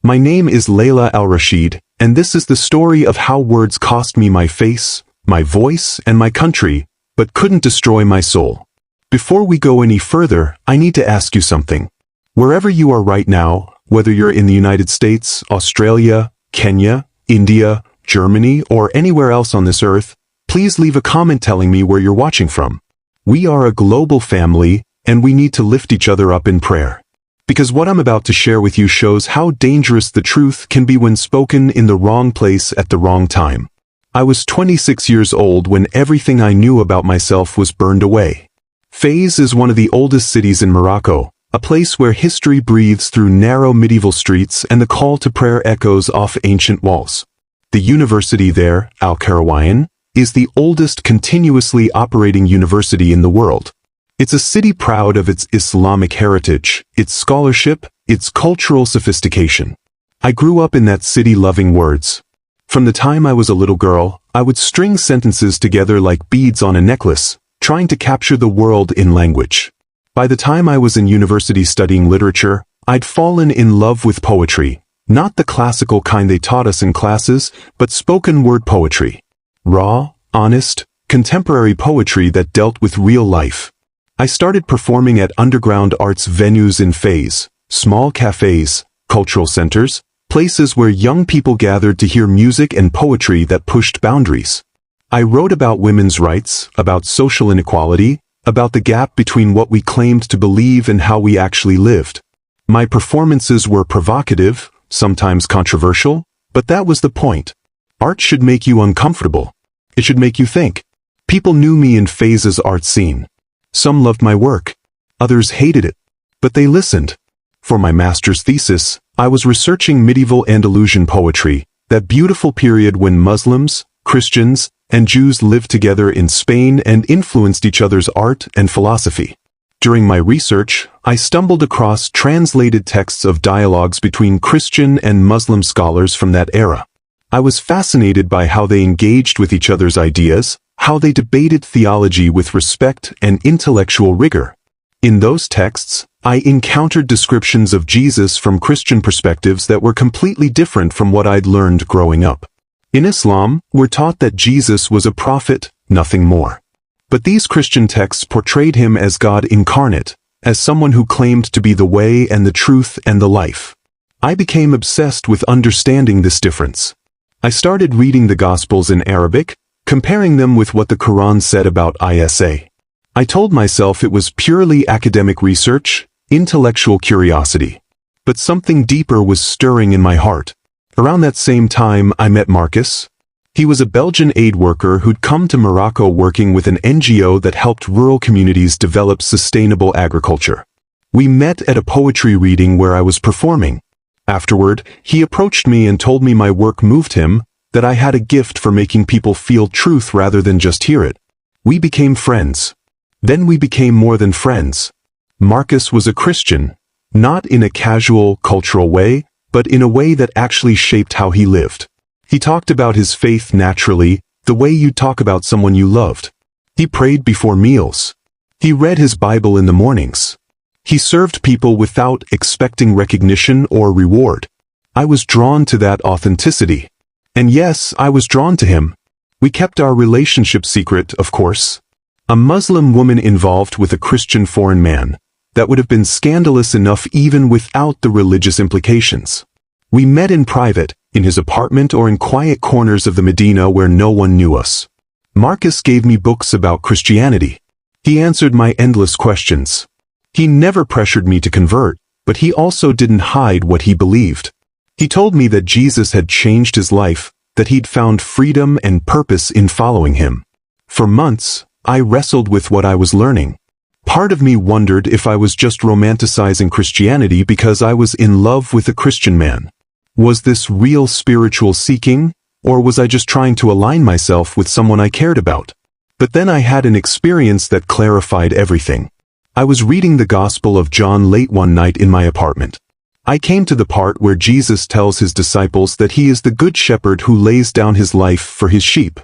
My name is Layla Al-Rashid, and this is the story of how words cost me my face, my voice, and my country, but couldn't destroy my soul. Before we go any further, I need to ask you something. Wherever you are right now, whether you're in the United States, Australia, Kenya, India, Germany, or anywhere else on this earth, please leave a comment telling me where you're watching from. We are a global family, and we need to lift each other up in prayer. Because what I'm about to share with you shows how dangerous the truth can be when spoken in the wrong place at the wrong time. I was 26 years old when everything I knew about myself was burned away. Fez is one of the oldest cities in Morocco, a place where history breathes through narrow medieval streets and the call to prayer echoes off ancient walls. The university there, Al-Qarawiyyin, is the oldest continuously operating university in the world. It's a city proud of its Islamic heritage, its scholarship, its cultural sophistication. I grew up in that city loving words. From the time I was a little girl, I would string sentences together like beads on a necklace, trying to capture the world in language. By the time I was in university studying literature, I'd fallen in love with poetry, not the classical kind they taught us in classes, but spoken word poetry. Raw, honest, contemporary poetry that dealt with real life. I started performing at underground arts venues in Fez, small cafes, cultural centers, places where young people gathered to hear music and poetry that pushed boundaries. I wrote about women's rights, about social inequality, about the gap between what we claimed to believe and how we actually lived. My performances were provocative, sometimes controversial, but that was the point. Art should make you uncomfortable. It should make you think. People knew me in Fez's art scene. Some loved my work. Others hated it. But they listened. For my master's thesis, I was researching medieval Andalusian poetry, that beautiful period when Muslims, Christians, and Jews lived together in Spain and influenced each other's art and philosophy. During my research, I stumbled across translated texts of dialogues between Christian and Muslim scholars from that era. I was fascinated by how they engaged with each other's ideas, how they debated theology with respect and intellectual rigor. In those texts, I encountered descriptions of Jesus from Christian perspectives that were completely different from what I'd learned growing up. In Islam, we're taught that Jesus was a prophet, nothing more. But these Christian texts portrayed him as God incarnate, as someone who claimed to be the way and the truth and the life. I became obsessed with understanding this difference. I started reading the Gospels in Arabic, comparing them with what the Quran said about Isa. I told myself it was purely academic research, intellectual curiosity. But something deeper was stirring in my heart. Around that same time, I met Marcus. He was a Belgian aid worker who'd come to Morocco working with an NGO that helped rural communities develop sustainable agriculture. We met at a poetry reading where I was performing. Afterward, he approached me and told me my work moved him, that I had a gift for making people feel truth rather than just hear it. We became friends. Then we became more than friends. Marcus was a Christian, not in a casual, cultural way, but in a way that actually shaped how he lived. He talked about his faith naturally, the way you talk about someone you loved. He prayed before meals. He read his Bible in the mornings. He served people without expecting recognition or reward. I was drawn to that authenticity. And yes, I was drawn to him. We kept our relationship secret, of course. A Muslim woman involved with a Christian foreign man. That would have been scandalous enough even without the religious implications. We met in private, in his apartment or in quiet corners of the Medina where no one knew us. Marcus gave me books about Christianity. He answered my endless questions. He never pressured me to convert, but he also didn't hide what he believed. He told me that Jesus had changed his life, that he'd found freedom and purpose in following him. For months, I wrestled with what I was learning. Part of me wondered if I was just romanticizing Christianity because I was in love with a Christian man. Was this real spiritual seeking, or was I just trying to align myself with someone I cared about? But then I had an experience that clarified everything. I was reading the Gospel of John late one night in my apartment. I came to the part where Jesus tells his disciples that he is the good shepherd who lays down his life for his sheep.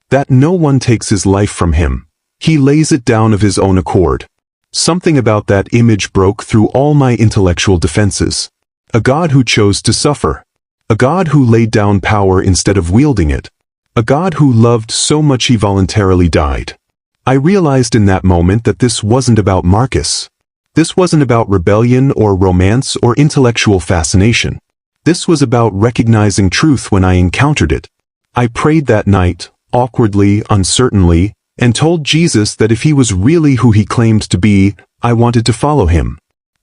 That no one takes his life from him. He lays it down of his own accord. Something about that image broke through all my intellectual defenses. A God who chose to suffer. A God who laid down power instead of wielding it. A God who loved so much he voluntarily died. I realized in that moment that this wasn't about Marcus. This wasn't about rebellion or romance or intellectual fascination. This was about recognizing truth when I encountered it. I prayed that night, awkwardly, uncertainly, and told Jesus that if he was really who he claimed to be, I wanted to follow him.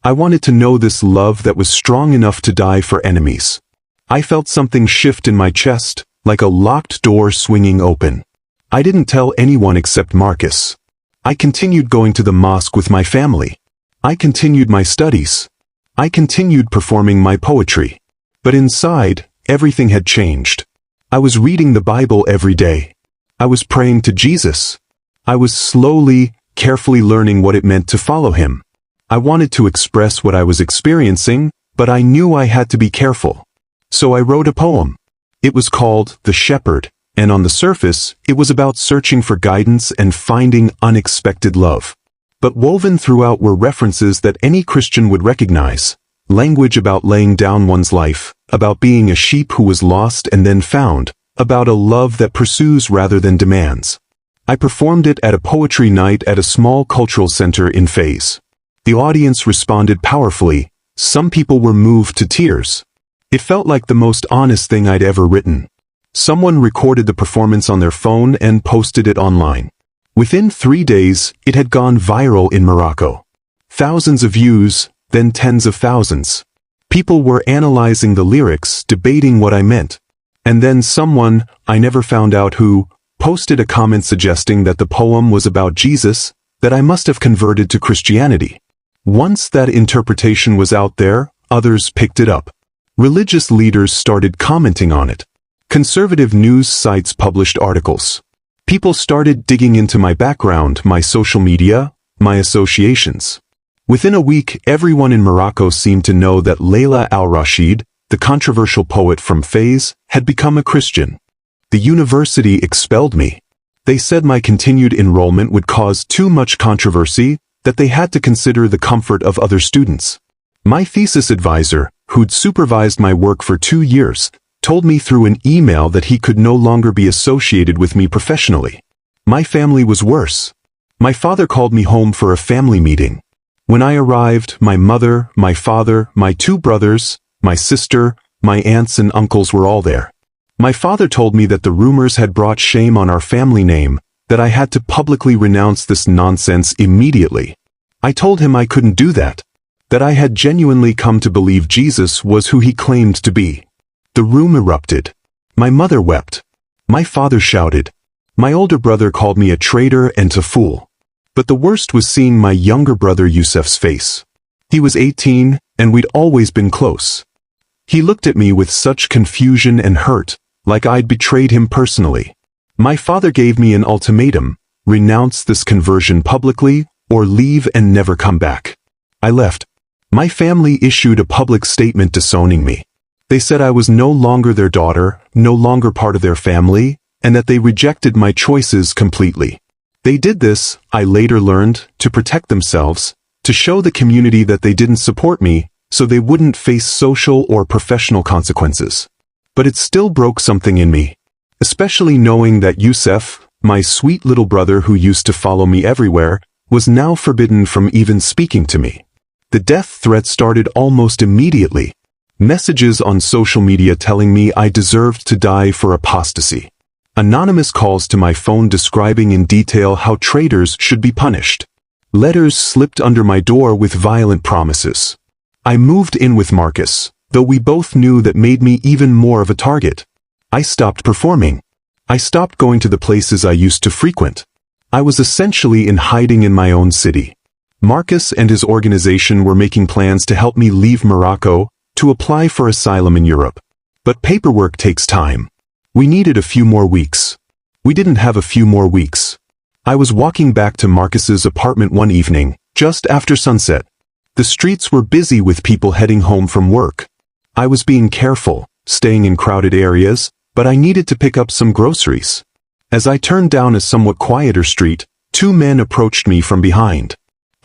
I wanted to know this love that was strong enough to die for enemies. I felt something shift in my chest, like a locked door swinging open. I didn't tell anyone except Marcus. I continued going to the mosque with my family. I continued my studies. I continued performing my poetry. But inside, everything had changed. I was reading the Bible every day. I was praying to Jesus. I was slowly, carefully learning what it meant to follow him. I wanted to express what I was experiencing, but I knew I had to be careful. So I wrote a poem. It was called The Shepherd, and on the surface, it was about searching for guidance and finding unexpected love. But woven throughout were references that any Christian would recognize. Language about laying down one's life, about being a sheep who was lost and then found, about a love that pursues rather than demands. I performed it at a poetry night at a small cultural center in Fez. The audience responded powerfully. Some people were moved to tears. It felt like the most honest thing I'd ever written. Someone recorded the performance on their phone and posted it online. Within 3 days, it had gone viral in Morocco. Thousands of views, then tens of thousands. People were analyzing the lyrics, debating what I meant. And then someone, I never found out who, posted a comment suggesting that the poem was about Jesus, that I must have converted to Christianity. Once that interpretation was out there, others picked it up. Religious leaders started commenting on it. Conservative news sites published articles. People started digging into my background, my social media, my associations. Within a week, everyone in Morocco seemed to know that Layla al-Rashid, the controversial poet from Fez, had become a Christian. The university expelled me. They said my continued enrollment would cause too much controversy, that they had to consider the comfort of other students. My thesis advisor, who'd supervised my work for 2 years, told me through an email that he could no longer be associated with me professionally. My family was worse. My father called me home for a family meeting. When I arrived, my mother, my father, my 2 brothers, my sister, my aunts and uncles were all there. My father told me that the rumors had brought shame on our family name, that I had to publicly renounce this nonsense immediately. I told him I couldn't do that I had genuinely come to believe Jesus was who he claimed to be. The room erupted. My mother wept. My father shouted. My older brother called me a traitor and a fool. But the worst was seeing my younger brother Yusef's face. He was 18, and we'd always been close. He looked at me with such confusion and hurt, like I'd betrayed him personally. My father gave me an ultimatum: renounce this conversion publicly, or leave and never come back. I left. My family issued a public statement disowning me. They said I was no longer their daughter, no longer part of their family, and that they rejected my choices completely. They did this, I later learned, to protect themselves, to show the community that they didn't support me, so they wouldn't face social or professional consequences. But it still broke something in me. Especially knowing that Yusef, my sweet little brother who used to follow me everywhere, was now forbidden from even speaking to me. The death threat started almost immediately. Messages on social media telling me I deserved to die for apostasy. Anonymous calls to my phone describing in detail how traitors should be punished. Letters slipped under my door with violent promises. I moved in with Marcus, though we both knew that made me even more of a target. I stopped performing. I stopped going to the places I used to frequent. I was essentially in hiding in my own city. Marcus and his organization were making plans to help me leave Morocco, to apply for asylum in Europe. But paperwork takes time. We needed a few more weeks. We didn't have a few more weeks. I was walking back to Marcus's apartment one evening, just after sunset. The streets were busy with people heading home from work. I was being careful, staying in crowded areas, but I needed to pick up some groceries. As I turned down a somewhat quieter street, 2 men approached me from behind.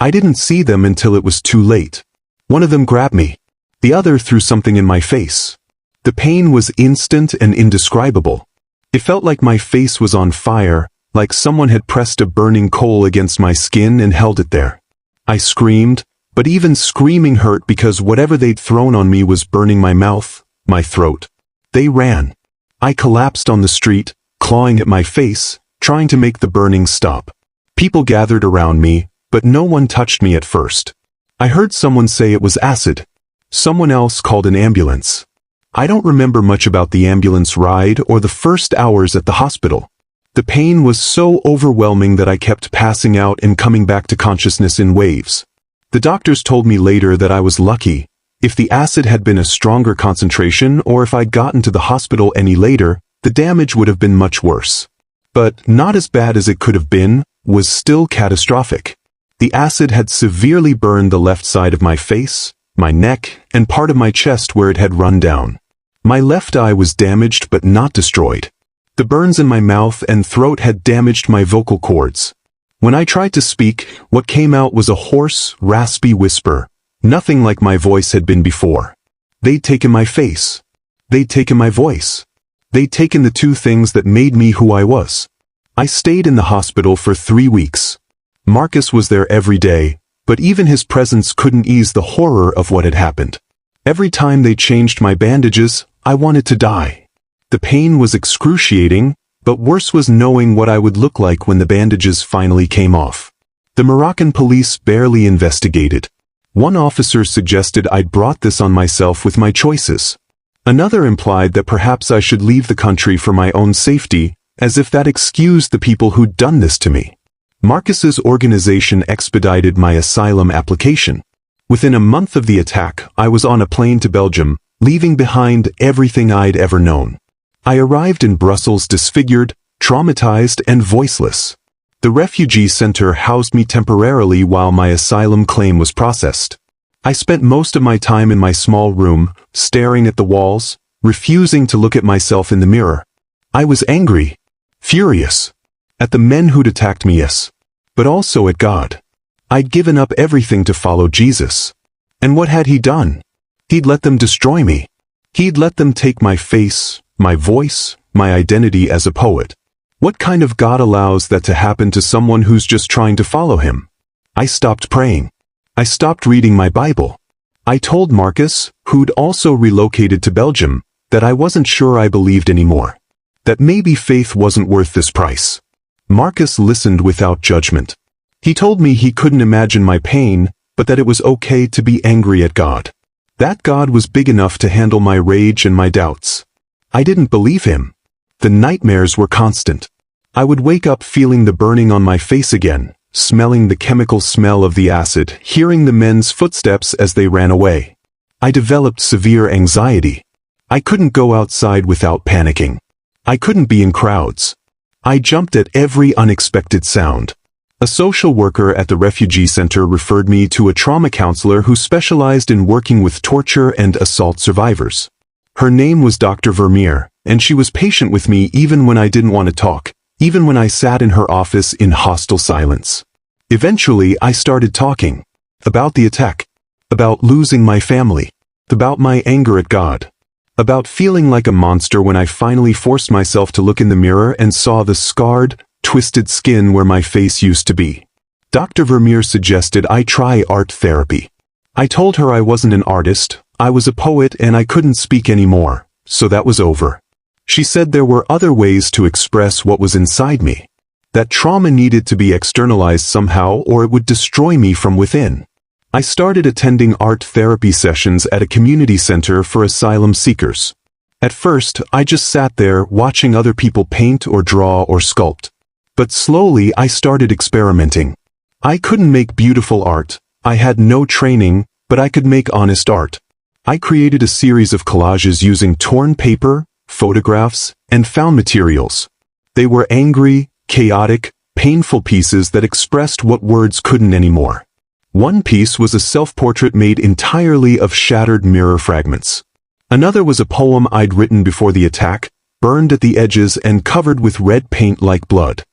I didn't see them until it was too late. One of them grabbed me. The other threw something in my face. The pain was instant and indescribable. It felt like my face was on fire, like someone had pressed a burning coal against my skin and held it there. I screamed, but even screaming hurt because whatever they'd thrown on me was burning my mouth, my throat. They ran. I collapsed on the street, clawing at my face, trying to make the burning stop. People gathered around me, but no one touched me at first. I heard someone say it was acid. Someone else called an ambulance. I don't remember much about the ambulance ride or the first hours at the hospital. The pain was so overwhelming that I kept passing out and coming back to consciousness in waves. The doctors told me later that I was lucky. If the acid had been a stronger concentration or if I'd gotten to the hospital any later, the damage would have been much worse. But not as bad as it could have been, was still catastrophic. The acid had severely burned the left side of my face, my neck, and part of my chest where it had run down. My left eye was damaged but not destroyed. The burns in my mouth and throat had damaged my vocal cords. When I tried to speak, what came out was a hoarse, raspy whisper, nothing like my voice had been before. They'd taken my face. They'd taken my voice. They'd taken the two things that made me who I was. I stayed in the hospital for 3 weeks. Marcus was there every day, but even his presence couldn't ease the horror of what had happened. Every time they changed my bandages, I wanted to die. The pain was excruciating, but worse was knowing what I would look like when the bandages finally came off. The Moroccan police barely investigated. One officer suggested I'd brought this on myself with my choices. Another implied that perhaps I should leave the country for my own safety, as if that excused the people who'd done this to me. Marcus's organization expedited my asylum application. Within a month of the attack, I was on a plane to Belgium, leaving behind everything I'd ever known. I arrived in Brussels disfigured, traumatized, and voiceless. The refugee center housed me temporarily while my asylum claim was processed. I spent most of my time in my small room, staring at the walls, refusing to look at myself in the mirror. I was angry, furious, at the men who'd attacked me, yes, but also at God. I'd given up everything to follow Jesus. And what had he done? He'd let them destroy me. He'd let them take my face, my voice, my identity as a poet. What kind of God allows that to happen to someone who's just trying to follow him? I stopped praying. I stopped reading my Bible. I told Marcus, who'd also relocated to Belgium, that I wasn't sure I believed anymore. That maybe faith wasn't worth this price. Marcus listened without judgment. He told me he couldn't imagine my pain, but that it was okay to be angry at God. That God was big enough to handle my rage and my doubts. I didn't believe him. The nightmares were constant. I would wake up feeling the burning on my face again, smelling the chemical smell of the acid, hearing the men's footsteps as they ran away. I developed severe anxiety. I couldn't go outside without panicking. I couldn't be in crowds. I jumped at every unexpected sound. A social worker at the refugee center referred me to a trauma counselor who specialized in working with torture and assault survivors. Her name was Dr. Vermeer, and she was patient with me even when I didn't want to talk, even when I sat in her office in hostile silence. Eventually, I started talking. About the attack. About losing my family. About my anger at God. About feeling like a monster when I finally forced myself to look in the mirror and saw the scarred, twisted skin where my face used to be. Dr. Vermeer suggested I try art therapy. I told her I wasn't an artist, I was a poet and I couldn't speak anymore, so that was over. She said there were other ways to express what was inside me. That trauma needed to be externalized somehow or it would destroy me from within. I started attending art therapy sessions at a community center for asylum seekers. At first, I just sat there watching other people paint or draw or sculpt. But slowly I started experimenting. I couldn't make beautiful art. I had no training, but I could make honest art. I created a series of collages using torn paper, photographs, and found materials. They were angry, chaotic, painful pieces that expressed what words couldn't anymore. One piece was a self-portrait made entirely of shattered mirror fragments. Another was a poem I'd written before the attack, burned at the edges and covered with red paint like blood.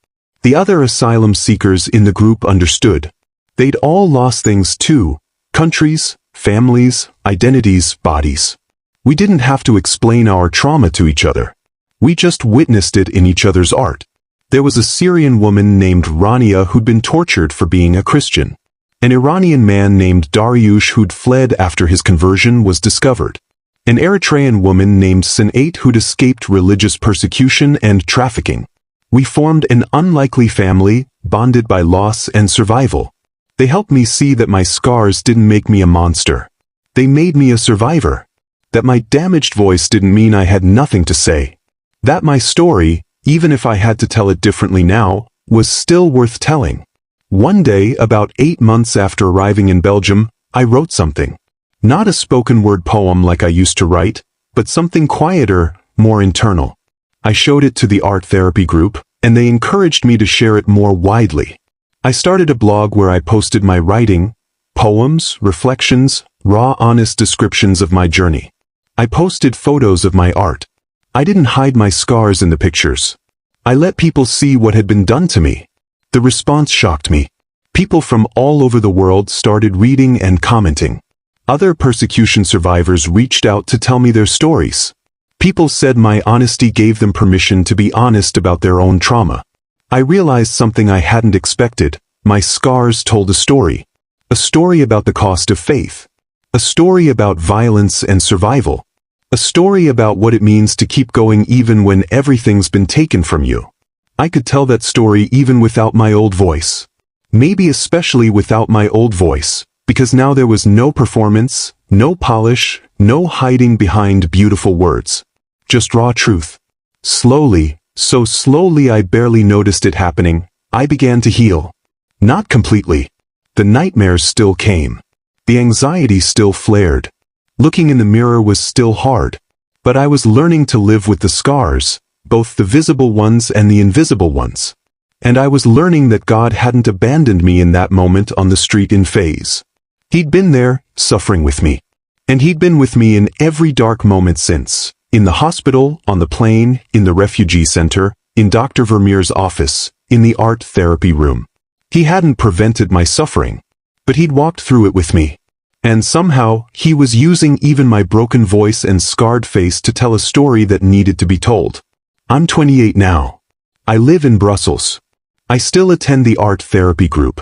The other asylum seekers in the group understood. They'd all lost things too: countries, families, identities, bodies. We didn't have to explain our trauma to each other. We just witnessed it in each other's art. There was a Syrian woman named Rania who'd been tortured for being a Christian. An Iranian man named Dariush who'd fled after his conversion was discovered. An Eritrean woman named Sinait who'd escaped religious persecution and trafficking. We formed an unlikely family, bonded by loss and survival. They helped me see that my scars didn't make me a monster. They made me a survivor. That my damaged voice didn't mean I had nothing to say. That my story, even if I had to tell it differently now, was still worth telling. One day, about 8 months after arriving in Belgium, I wrote something. Not a spoken-word poem like I used to write, but something quieter, more internal. I showed it to the art therapy group, and they encouraged me to share it more widely. I started a blog where I posted my writing, poems, reflections, raw, honest descriptions of my journey. I posted photos of my art. I didn't hide my scars in the pictures. I let people see what had been done to me. The response shocked me. People from all over the world started reading and commenting. Other persecution survivors reached out to tell me their stories. People said my honesty gave them permission to be honest about their own trauma. I realized something I hadn't expected. My scars told a story. A story about the cost of faith. A story about violence and survival. A story about what it means to keep going even when everything's been taken from you. I could tell that story even without my old voice. Maybe especially without my old voice, because now there was no performance, no polish, no hiding behind beautiful words. Just raw truth. Slowly, so slowly I barely noticed it happening, I began to heal. Not completely. The nightmares still came. The anxiety still flared. Looking in the mirror was still hard. But I was learning to live with the scars, both the visible ones and the invisible ones. And I was learning that God hadn't abandoned me in that moment on the street in Fez. He'd been there, suffering with me. And he'd been with me in every dark moment since. In the hospital, on the plane, in the refugee center, in Dr. Vermeer's office, in the art therapy room. He hadn't prevented my suffering, but he'd walked through it with me. And somehow, he was using even my broken voice and scarred face to tell a story that needed to be told. I'm 28 now. I live in Brussels. I still attend the art therapy group.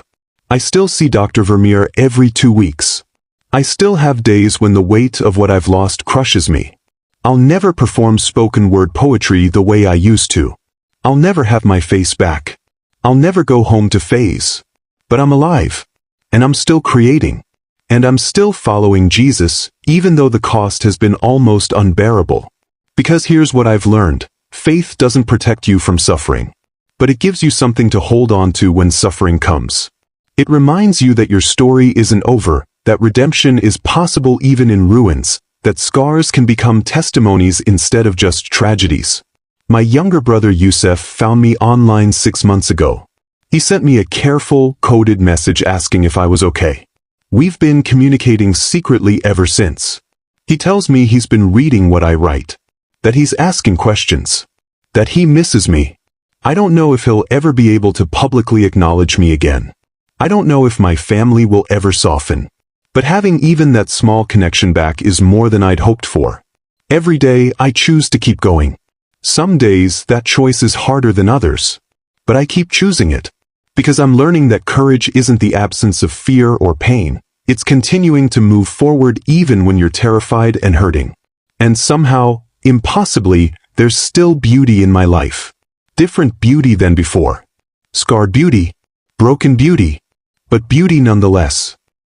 I still see Dr. Vermeer every 2 weeks. I still have days when the weight of what I've lost crushes me. I'll never perform spoken word poetry the way I used to. I'll never have my face back. I'll never go home to Fez. But I'm alive. And I'm still creating. And I'm still following Jesus, even though the cost has been almost unbearable. Because here's what I've learned. Faith doesn't protect you from suffering. But it gives you something to hold on to when suffering comes. It reminds you that your story isn't over, that redemption is possible even in ruins, that scars can become testimonies instead of just tragedies. My younger brother Youssef found me online 6 months ago. He sent me a careful, coded message asking if I was okay. We've been communicating secretly ever since. He tells me he's been reading what I write. That he's asking questions. That he misses me. I don't know if he'll ever be able to publicly acknowledge me again. I don't know if my family will ever soften. But having even that small connection back is more than I'd hoped for. Every day, I choose to keep going. Some days, that choice is harder than others. But I keep choosing it. Because I'm learning that courage isn't the absence of fear or pain. It's continuing to move forward even when you're terrified and hurting. And somehow, impossibly, there's still beauty in my life. Different beauty than before. Scarred beauty. Broken beauty. But beauty nonetheless.